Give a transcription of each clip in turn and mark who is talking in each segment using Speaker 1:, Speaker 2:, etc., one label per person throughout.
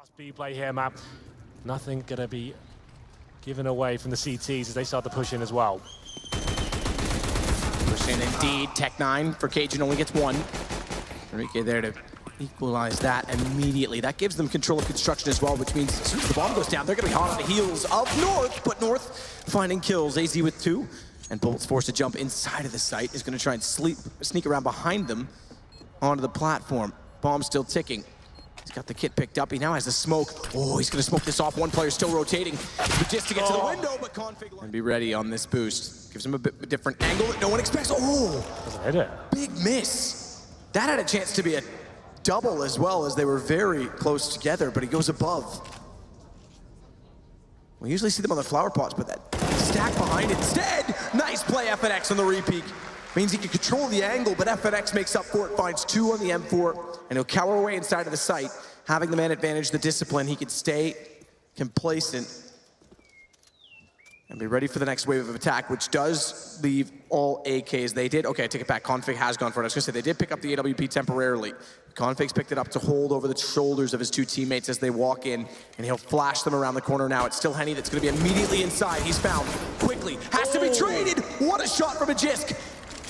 Speaker 1: Speed play here, Matt. Nothing gonna be given away from the CTs as they start to push in as well.
Speaker 2: Push in indeed. Tech9 for Cajun only gets one. Enrique there to equalize that immediately. That gives them control of construction as well, which means as soon as the bomb goes down, they're gonna be hot on the heels of North, but North finding kills. AZ with 2, and Bolt's forced to jump inside of the site. Is gonna try and sneak around behind them onto the platform. Bomb still ticking. He's got the kit picked up. He now has the smoke. Oh, he's gonna smoke this off. One player still rotating. Just to get to the window, but Config and be ready on this boost. Gives him a bit of a different angle that no one expects. Oh,
Speaker 1: doesn't hit it.
Speaker 2: Big miss. That had a chance to be a double as well, as they were very close together, but he goes above. We usually see them on the flower pots, but that stack behind instead. Nice play, FNX on the repeat. Means he can control the angle, but FNX makes up for it, finds 2 on the M4, and he'll cower away inside of the site. Having the man advantage, the discipline, he can stay complacent and be ready for the next wave of attack, which does leave all AKs. They did, okay, I take it back. Config has gone for it. I was gonna say, they did pick up the AWP temporarily. Config's picked it up to hold over the shoulders of his 2 teammates as they walk in, and he'll flash them around the corner now. It's still Henny that's gonna be immediately inside. He's found quickly, has to be traded. What a shot from a Jisk.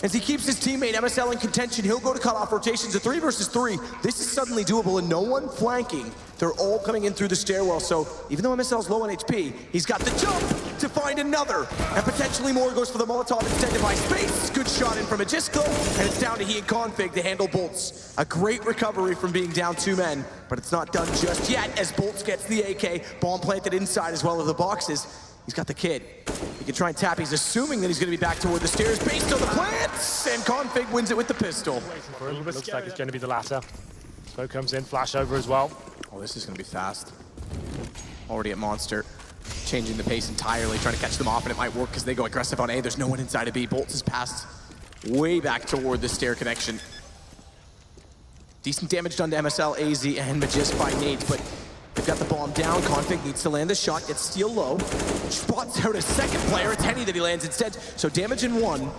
Speaker 2: As he keeps his teammate MSL in contention, he'll go to cut off rotations. A 3 versus 3. This is suddenly doable, and no one flanking. They're all coming in through the stairwell, so even though MSL's low on HP, he's got the jump to find another. And potentially more goes for the Molotov instead to buy space. Good shot in from a Jisco, and it's down to he and Config to handle Bolts. A great recovery from being down 2 men, but it's not done just yet as Bolts gets the AK. Bomb planted inside as well as the boxes. He's got the kid. He can try and tap. He's assuming that he's going to be back toward the stairs based on the plants, and Config wins it with the pistol.
Speaker 1: Looks like it's going to be the latter. Smoke comes in, flash over as well.
Speaker 2: Oh, this is going to be fast. Already at Monster. Changing the pace entirely, trying to catch them off, and it might work because they go aggressive on A. There's no one inside of B. Bolts has passed way back toward the stair connection. Decent damage done to MSL, AZ, and Magisk by nades, but they've got the bomb down. Config needs to land the shot, gets Steel low. Spots out a second player. It's Henny that he lands instead. So damage in 1,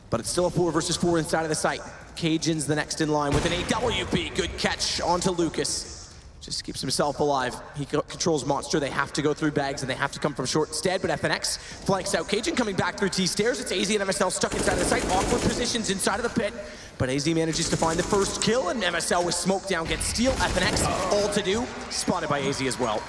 Speaker 2: but it's still a 4 versus 4 inside of the site. Cajun's the next in line with an AWP. Good catch onto Lucas. Just keeps himself alive. He controls Monster. They have to go through bags and they have to come from short instead, but FNX flanks out. Cajun coming back through T stairs. It's AZ and MSL stuck inside of the site. Awkward positions inside of the pit, but AZ manages to find the first kill, and MSL with smoke down gets Steel. FNX all to do. Spotted by AZ as well.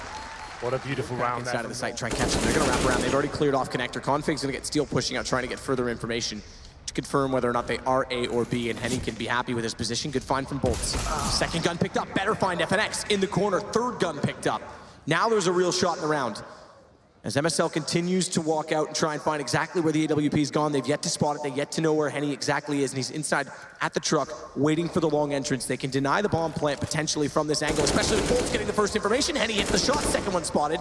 Speaker 1: What a beautiful round
Speaker 2: inside of the site. Try and catch them. They're gonna wrap around. They've already cleared off connector. Config's gonna get Steel pushing out, trying to get further information to confirm whether or not they are A or B, and Henny can be happy with his position. Good find from Bolts. Second gun picked up, better find FNX in the corner. Third gun picked up. Now there's a real shot in the round. As MSL continues to walk out and try and find exactly where the AWP's gone, they've yet to spot it, they've yet to know where Henny exactly is, and he's inside at the truck, waiting for the long entrance. They can deny the bomb plant potentially from this angle, especially with Bolts getting the first information. Henny hits the shot, second one spotted,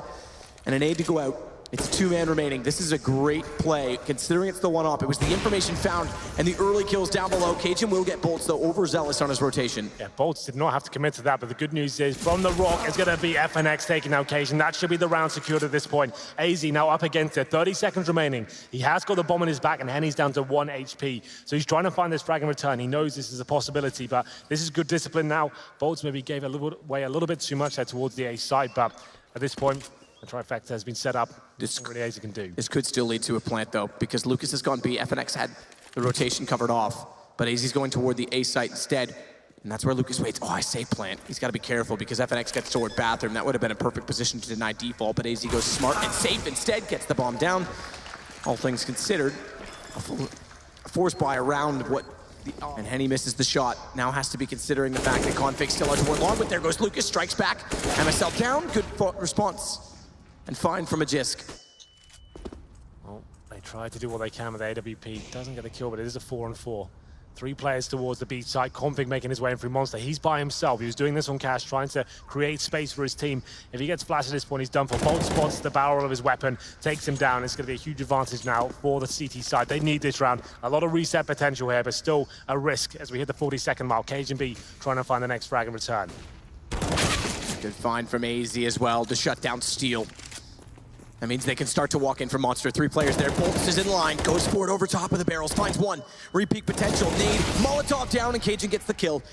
Speaker 2: and an aid to go out. It's 2 man remaining. This is a great play, considering it's the 1-op. It was the information found and the early kills down below. Cajun will get Bolts, though, overzealous on his rotation.
Speaker 1: Yeah, Bolts did not have to commit to that, but the good news is from the rock, it's going to be FNX taking out Cajun. That should be the round secured at this point. AZ now up against it, 30 seconds remaining. He has got the bomb in his back, and Henny's down to 1 HP. So he's trying to find this frag in return. He knows this is a possibility, but this is good discipline now. Bolts maybe gave away a little bit too much there towards the A side, but at this point, the trifecta has been set up. This really AZ can do.
Speaker 2: This could still lead to a plant, though, because Lucas has gone B. FNX had the rotation covered off, but AZ's going toward the A site instead, and that's where Lucas waits. Oh, I say plant. He's got to be careful because FNX gets toward bathroom. That would have been a perfect position to deny default, but AZ goes smart and safe instead, gets the bomb down. All things considered, a force buy around what and Henny misses the shot. Now has to be considering the fact that Config still has more long, but there goes Lucas, strikes back. MSL down, good response. And fine from a Jisk.
Speaker 1: Well, they try to do what they can with AWP. Doesn't get a kill, but it is a 4-on-4. 3 players towards the B side. Config making his way in through Monster. He's by himself. He was doing this on Cash, trying to create space for his team. If he gets flashed at this point, he's done for. Bolt spots the barrel of his weapon, takes him down. It's going to be a huge advantage now for the CT side. They need this round. A lot of reset potential here, but still a risk as we hit the 40-second mark. Cajun B trying to find the next frag in return.
Speaker 2: Good find from AZ as well to shut down Steel. That means they can start to walk in for Monster. 3 players there. Bolts is in line. Goes for it over top of the barrels. Finds one. Repeat potential. Nade. Molotov down, and Cajun gets the kill.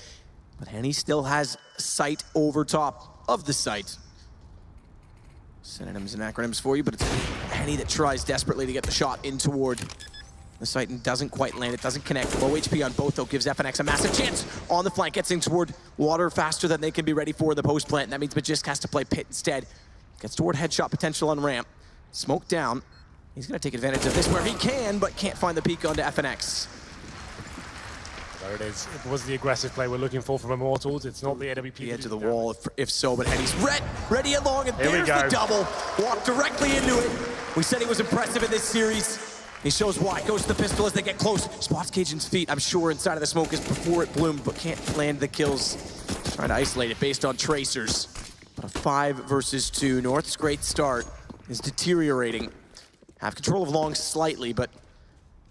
Speaker 2: But Henny still has sight over top of the site. Synonyms and acronyms for you, but it's Henny that tries desperately to get the shot in toward the site and doesn't quite land. It doesn't connect. Low HP on both, though, gives FNX a massive chance on the flank. Gets in toward water faster than they can be ready for the post plant. That means Magisk has to play pit instead. Gets toward headshot potential on ramp. Smoke down. He's going to take advantage of this where he can, but can't find the peek onto FNX.
Speaker 1: There it is. It was the aggressive play we're looking for from Immortals. It's not the AWP.
Speaker 2: The edge of the wall, if so, but Henny's ready along, and there's the double. Walked directly into it. We said he was impressive in this series. He shows why. Goes to the pistol as they get close. Spots Cajun's feet, I'm sure, inside of the smoke is before it bloomed, but can't land the kills. Trying to isolate it based on tracers. But a 5 versus 2. North's great start is deteriorating. Have control of long slightly, but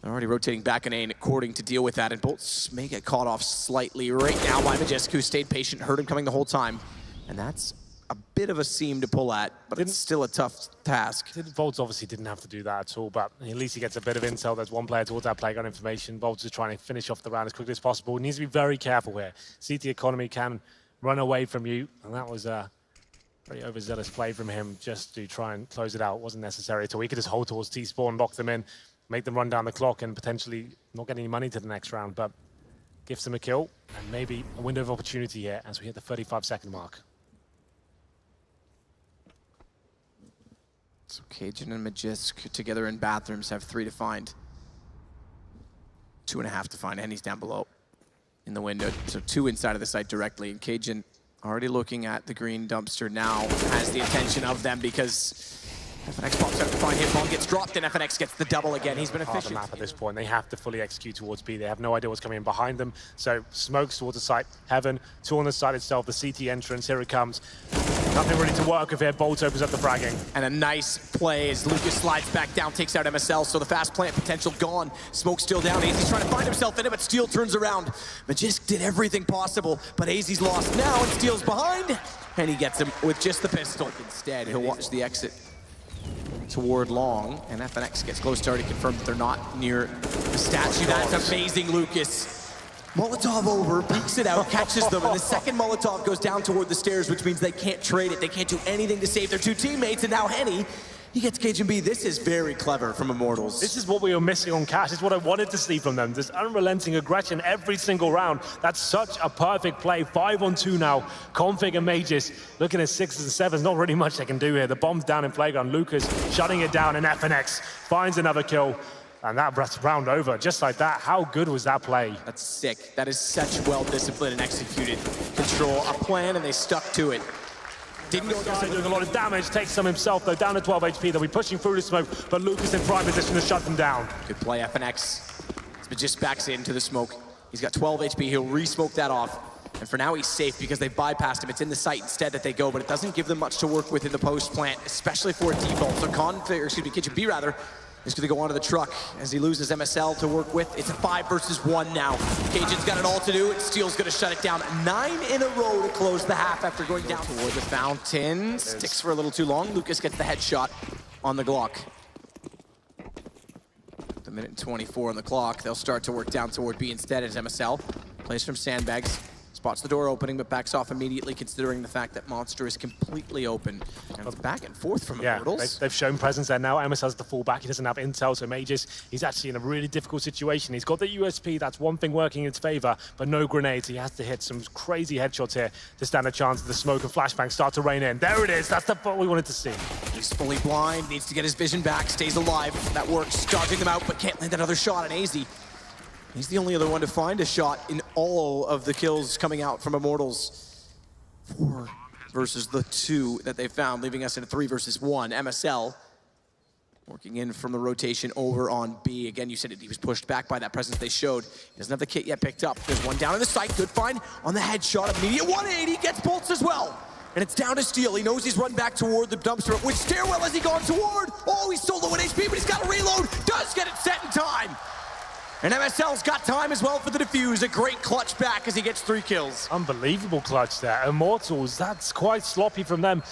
Speaker 2: they're already rotating back in A and according to deal with that, and Bolts may get caught off slightly right now by Magisk, who stayed patient, heard him coming the whole time. And that's a bit of a seam to pull at, but it's still a tough task.
Speaker 1: Bolts obviously didn't have to do that at all, but at least he gets a bit of intel. There's one player towards that playground information. Bolts is trying to finish off the round as quickly as possible. He needs to be very careful here. CT economy can run away from you, and that was a very overzealous play from him just to try and close it out. It wasn't necessary at all. He could just hold towards T-spawn, lock them in, make them run down the clock, and potentially not get any money to the next round, but gives them a kill and maybe a window of opportunity here as we hit the 35-second mark.
Speaker 2: So Cajun and Magisk together in bathrooms have 3 to find. 2.5 to find, and he's down below in the window. So 2 inside of the site directly, and Cajun already looking at the green dumpster now, has the attention of them because FNX pops out to find him. Ball gets dropped, and FNX gets the double again. He's been efficient.
Speaker 1: The map at this point, they have to fully execute towards B. They have no idea what's coming in behind them. So smokes towards the site. Heaven, 2 on the site itself. The CT entrance, here it comes. Nothing really to work with here. Bolt opens up the fragging.
Speaker 2: And a nice play as Lucas slides back down, takes out MSL, so the fast plant potential gone. Smoke still down. AZ's trying to find himself in it, but Steel turns around. Magisk did everything possible, but AZ's lost now, and Steel's behind. And he gets him with just the pistol. Instead, he'll watch the exit toward long, and FNX gets close to already confirmed that they're not near the statue. That's amazing, Lucas. Molotov over, peeks it out, catches them, and the second Molotov goes down toward the stairs, which means they can't trade it. They can't do anything to save their 2 teammates, and now Henny, he gets Cajun B. This is very clever from Immortals.
Speaker 1: This is what we were missing on Cash. This is what I wanted to see from them. This unrelenting aggression every single round. That's such a perfect play. 5-on-2 now. Config and Mages looking at 6s and 7s. Not really much they can do here. The bomb's down in playground. Lucas shutting it down, and FNX finds another kill. And that's round over, just like that. How good was that play?
Speaker 2: That's sick. That is such well-disciplined and executed control. A plan, and they stuck to it. Didn't go down.
Speaker 1: Doing a lot of damage, takes some himself, though, down to 12 HP. They'll be pushing through the smoke, but Lucas in prime position to shut them down.
Speaker 2: Good play, FNX. But just backs into the smoke. He's got 12 HP. He'll re-smoke that off. And for now, he's safe because they bypassed him. It's in the site instead that they go, but it doesn't give them much to work with in the post plant, especially for a default. So Kitchen B rather, is going to go onto the truck as he loses MSL to work with. It's a 5 versus 1 now. Cajun's got it all to do, and Steel's going to shut it down. 9 in a row to close the half after going down toward the fountain. Sticks for a little too long. Lucas gets the headshot on the Glock. The minute and 24 on the clock. They'll start to work down toward B instead as MSL plays from sandbags. Spots the door opening, but backs off immediately, considering the fact that Monster is completely open. And it's back and forth from Immortals.
Speaker 1: They've shown presence there now. MS has the fullback. He doesn't have intel, so Mages, he's actually in a really difficult situation. He's got the USP, that's one thing working in his favor, but no grenades. He has to hit some crazy headshots here to stand a chance. The smoke and flashbang start to rain in. There it is. That's what we wanted to see.
Speaker 2: He's fully blind, needs to get his vision back, stays alive. That works, dodging them out, but can't land another shot on AZ. He's the only other one to find a shot in all of the kills coming out from Immortals. 4 versus the 2 that they found, leaving us in a 3 versus 1. MSL working in from the rotation over on B. Again, you said he was pushed back by that presence they showed. He doesn't have the kit yet picked up. There's one down in the sight. Good find on the headshot. Immediate 180, gets Bolts as well. And it's down to Steel. He knows he's run back toward the dumpster. Which stairwell has he gone toward? Oh, he's so low in HP, but he's got a reload. Does get it set in time. And MSL's got time as well for the defuse. A great clutch back as he gets 3 kills.
Speaker 1: Unbelievable clutch there. Immortals, that's quite sloppy from them.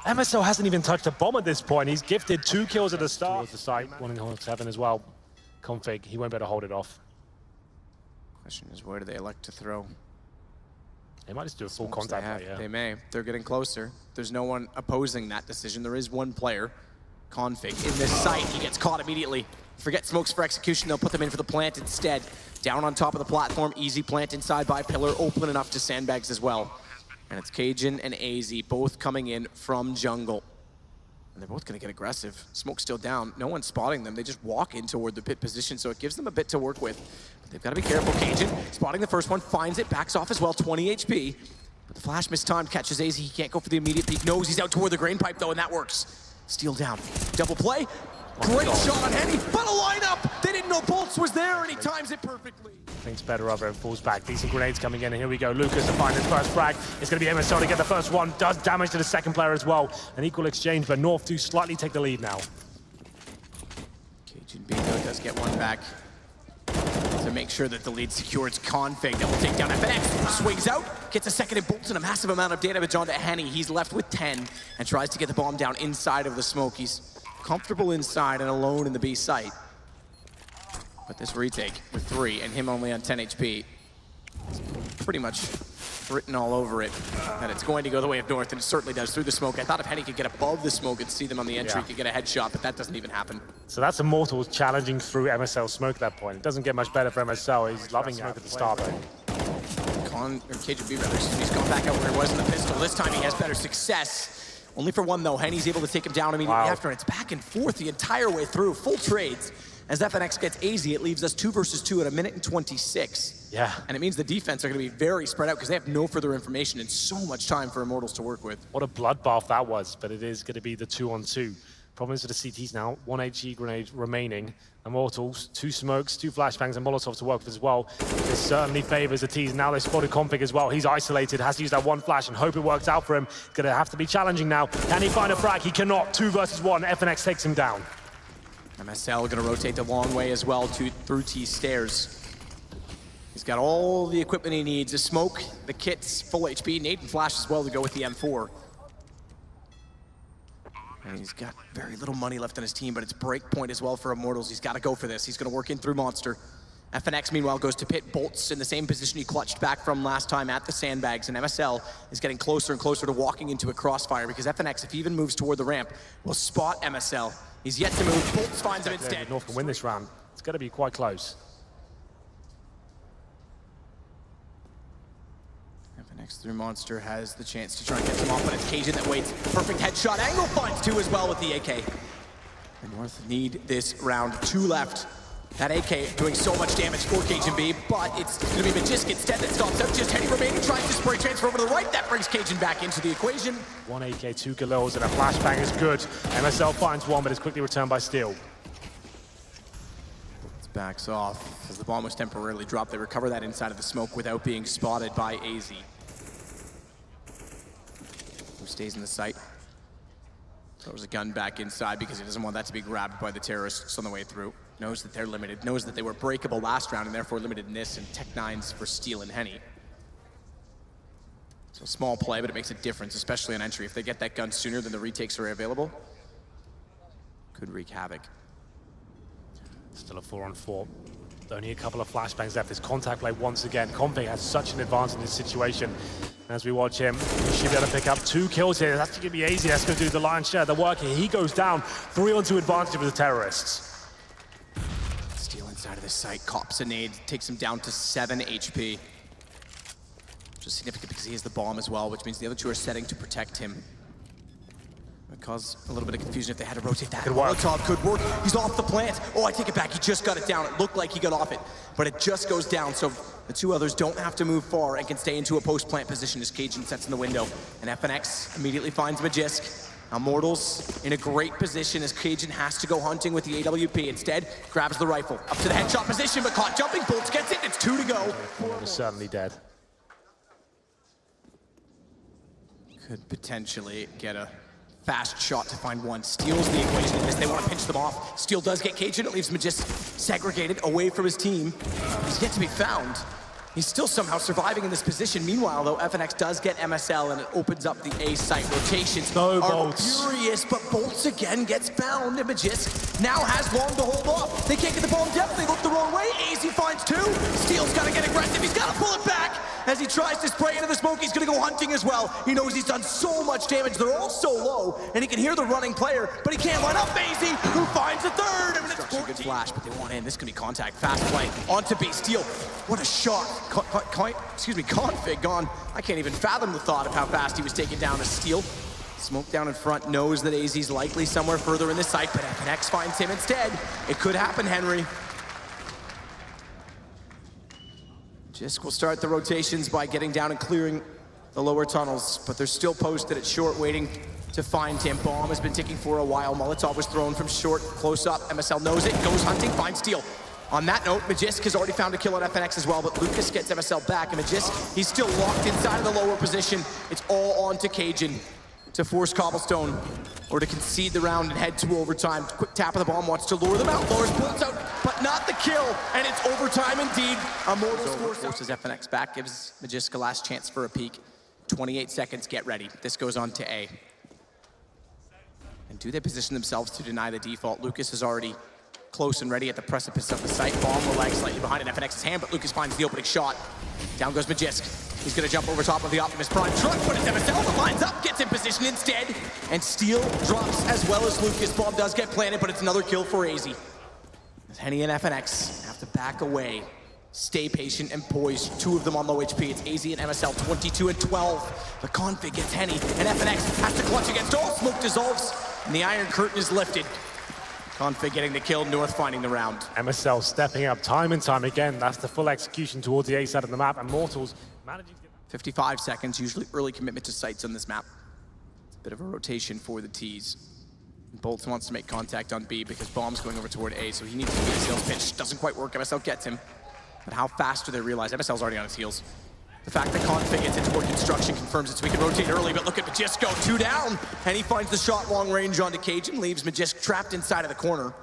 Speaker 1: MSL hasn't even touched a bomb at this point. He's gifted 2 kills at the start. Towards the site, 1 in 7 as well. Config, he won't be able to hold it off.
Speaker 2: Question is, where do they elect to throw?
Speaker 1: They might just do a full
Speaker 2: Smokes
Speaker 1: contact
Speaker 2: they have.
Speaker 1: play, yeah.
Speaker 2: They may. They're getting closer. There's no one opposing that decision. There is one player, Config, in this site. He gets caught immediately. Forget smokes for execution. They'll put them in for the plant instead. Down on top of the platform. Easy plant inside by pillar. Open enough to sandbags as well. And it's Cajun and AZ both coming in from jungle. And they're both going to get aggressive. Smoke's still down. No one's spotting them. They just walk in toward the pit position, so it gives them a bit to work with. But they've got to be careful. Cajun spotting the first one, finds it, backs off as well, 20 HP. But the flash mistimed, catches AZ. He can't go for the immediate peek. Knows he's out toward the grain pipe, though, and that works. Steal down. Double play. Great shot on Henny, but a lineup! They didn't know Bolts was there, and he times it perfectly.
Speaker 1: Thinks better of it and falls back. Decent grenades coming in, and here we go. Lucas to find his first frag. It's going to be MSL to get the first one. Does damage to the second player as well. An equal exchange, but North do slightly take the lead now.
Speaker 2: Cajun Bingo does get one back to make sure that the lead secures. Config that will take down FNX. Swings out, gets a second and bolts in a massive amount of damage onto Henny. He's left with 10 and tries to get the bomb down inside of the smoke. He's comfortable inside and alone in the B site. But this retake with 3 and him only on 10 HP, pretty much written all over it that it's going to go the way of North, and it certainly does through the smoke. I thought if Henny could get above the smoke and see them on the entry, could get a headshot, but that doesn't even happen.
Speaker 1: So that's Immortals challenging through MSL smoke at that point. It doesn't get much better for MSL. He's loving smoke at the start, though.
Speaker 2: KJB rather, he's gone back out where he was in the pistol. This time he has better success. Only for one, though. Henny's able to take him down immediately after, and it's back and forth the entire way through. Full trades. As FNX gets AZ, it leaves us 2 versus 2 at 1:26.
Speaker 1: Yeah.
Speaker 2: And it means the defense are going to be very spread out because they have no further information and so much time for Immortals to work with.
Speaker 1: What a bloodbath that was, but it is going to be the 2-on-2. Problems for the CTs now. 1 HE grenade remaining. Immortals, 2 smokes, 2 flashbangs, and Molotov to work with as well. This certainly favors the T's. Now they spotted Config as well. He's isolated, has to use that one flash and hope it works out for him. Gonna have to be challenging now. Can he find a frag? He cannot. 2 versus 1. FNX takes him down.
Speaker 2: MSL gonna rotate the long way as well through T stairs. He's got all the equipment he needs. A smoke, the kits, full HP, nade and flash as well to go with the M4. And he's got very little money left on his team, but it's break point as well for Immortals. He's got to go for this. He's going to work in through Monster. FNX, meanwhile, goes to pit. Bolts in the same position he clutched back from last time at the sandbags, and MSL is getting closer and closer to walking into a crossfire because FNX, if he even moves toward the ramp, will spot MSL. He's yet to move. Bolts finds him instead.
Speaker 1: North can win this round. It's going to be quite close.
Speaker 2: FNX through Monster has the chance to try and get him off, but it's Cajun that waits. Perfect headshot. Angle finds 2 as well with the AK. The North need this round. 2 left. That AK doing so much damage for Cajun B, but it's going to be Magisk instead that stops out. Just Henny remaining, tries to spray transfer over to the right. That brings Cajun back into the equation.
Speaker 1: 1 AK, 2 Galils, and a flashbang is good. MSL finds 1, but is quickly returned by Steel.
Speaker 2: Backs off as the bomb was temporarily dropped. They recover that inside of the smoke without being spotted by AZ. Who stays in the site. Throws a gun back inside because he doesn't want that to be grabbed by the terrorists on the way through. Knows that they're limited, knows that they were breakable last round and therefore limited in this, and Tech-9s for Steel and Henny. So a small play, but it makes a difference, especially on entry. If they get that gun sooner than the retakes are available, could wreak havoc.
Speaker 1: Still a 4-on-4. Only a couple of flashbangs left. This contact play once again. Config has such an advantage in this situation. As we watch him, he should be able to pick up 2 kills here. That's going to be easy. That's going to do the lion's share of the work here. He goes down. 3-on-2 advantage for the terrorists.
Speaker 2: Steel inside of this site. Cops a nade. Takes him down to 7 HP. Which is significant because he has the bomb as well, which means the other 2 are setting to protect him. Would cause a little bit of confusion if they had to rotate that. Molotov could work. He's off the plant. Oh, I take it back. He just got it down. It looked like he got off it, but it just goes down. So the 2 others don't have to move far and can stay into a post-plant position as Cajun sets in the window. And FNX immediately finds Magisk. Immortals in a great position as Cajun has to go hunting with the AWP. Instead, grabs the rifle. Up to the headshot position, but caught jumping. Bolts gets it. It's 2 to go.
Speaker 1: He's certainly dead.
Speaker 2: Could potentially get a fast shot to find 1. Steals the equation in this. They want to pinch them off. Steel does get Cajun. It leaves him just segregated away from his team. He's yet to be found. He's still somehow surviving in this position. Meanwhile, though, FNX does get MSL and it opens up the A site. Rotations
Speaker 1: No
Speaker 2: are
Speaker 1: Bolts.
Speaker 2: furious, but Bolts again gets found. And Magisk now has long to hold off. They can't get the bomb down. They look the wrong way. AZ finds 2. Steel's got to get aggressive. He's got to pull it back. as he tries to spray into the smoke. He's gonna go hunting as well. He knows he's done so much damage. They're all so low, and he can hear the running player, but he can't line up Maisie, who finds a third. And it's a good flash, but they want in. This is gonna be contact. Fast play onto B. Steal. What a shot. Config gone. I can't even fathom the thought of how fast he was taken down as Steal. Smoke down in front, knows that AZ's likely somewhere further in the site, but FNX finds him instead. It could happen, Henry. Jisk will start the rotations by getting down and clearing the lower tunnels, but they're still posted at short, waiting to find him. Bomb has been ticking for a while. Molotov was thrown from short, close up. MSL knows it, goes hunting, finds Steal. On that note, Magisk has already found a kill on FNX as well, but Lucas gets MSL back, and Magisk, he's still locked inside of the lower position. It's all on to Cajun to force Cobblestone, or to concede the round and head to overtime. Quick tap of the bomb, wants to lure them out. Lures bullets out, but not the kill, and it's overtime indeed. Immortals forces FNX back, gives Magisk a last chance for a peek. 28 seconds, get ready. This goes on to A. And do they position themselves to deny the default? Lucas is already close and ready at the precipice of the site. Bomb will lag slightly behind in FNX's hand, but Lucas finds the opening shot. Down goes Magisk. He's gonna jump over top of the Optimus Prime truck, but it's MSL that lines up, gets in position instead, and Steal drops as well as Lucas. Bomb does get planted, but it's another kill for AZ. As Henny and FNX have to back away, stay patient and poised. Two of them on low HP. It's AZ and MSL, 22 and 12. The config gets Henny, and FNX has to clutch against all. Smoke dissolves, and the Iron Curtain is lifted. Config getting the kill, North finding the round.
Speaker 1: MSL stepping up time and time again. That's the full execution towards the A side of the map. Immortals managing to get
Speaker 2: 55 seconds, usually early commitment to sites on this map. It's a bit of a rotation for the T's. Bolts wants to make contact on B because Bomb's going over toward A, so he needs to get a sales pitch. Doesn't quite work, MSL gets him. But how fast do they realize? MSL's already on his heels. The fact that Config gets into more construction confirms it, so we can rotate early, but look at Magisk go, 2 down, and he finds the shot long range onto Cajun, leaves Magisk trapped inside of the corner.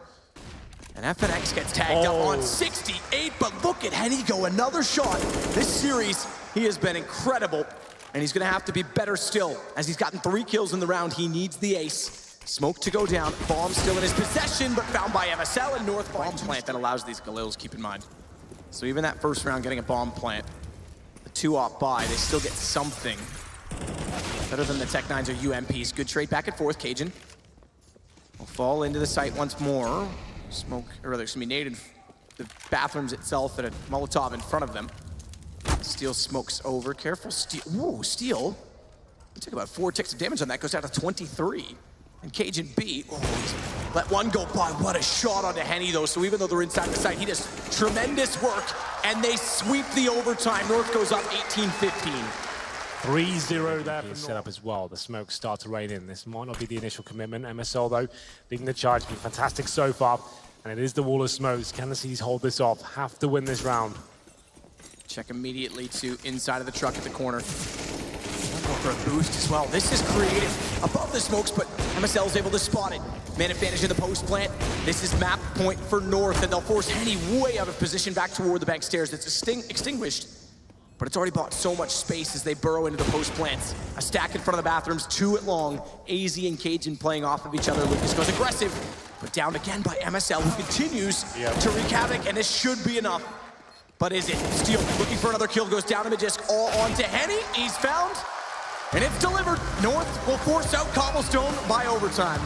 Speaker 2: And FNX gets tagged up on 68, but look at Henny go, another shot. This series, he has been incredible, and he's gonna have to be better still. As he's gotten 3 kills in the round, he needs the ace. Smoke to go down, Bomb still in his possession, but found by MSL, and North bomb plant that allows these Galils, keep in mind. So even that first round getting a bomb plant, 2-op buy, they still get something. Better than the Tech-9s or UMPs. Good trade back and forth. Cajun will fall into the site once more. Smoke, or rather, excuse me, naded the bathrooms itself and a Molotov in front of them. Steal smokes over. Careful, Steal. Whoa, Steal. He took about 4 ticks of damage on that. Goes down to 23. And Cajun B, oh, let one go by. What a shot onto Henny, though. So even though they're inside the site, he does tremendous work, and they sweep the overtime. North goes up 18-15.
Speaker 1: 3-0 there for set up as well. The smoke start to rain in. This might not be the initial commitment. MSL, though, leading the charge, been fantastic so far. And it is the wall of smokes. Can the C's hold this off? Have to win this round.
Speaker 2: Check immediately to inside of the truck at the corner. For a boost as well. This is created above the smokes, but MSL is able to spot it. Man advantage in the post plant. This is map point for North, and they'll force Henny way out of position back toward the bank stairs. It's extinguished, but it's already bought so much space as they burrow into the post plants. A stack in front of the bathrooms, 2 at long. AZ and Cajun playing off of each other. Lucas goes aggressive, but down again by MSL, who continues to wreak havoc, and this should be enough. But is it? Steal looking for another kill, goes down to Magisk, all onto Henny. He's found. And it's delivered. North will force out Cobblestone by overtime.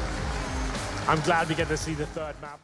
Speaker 1: I'm glad we get to see the third map.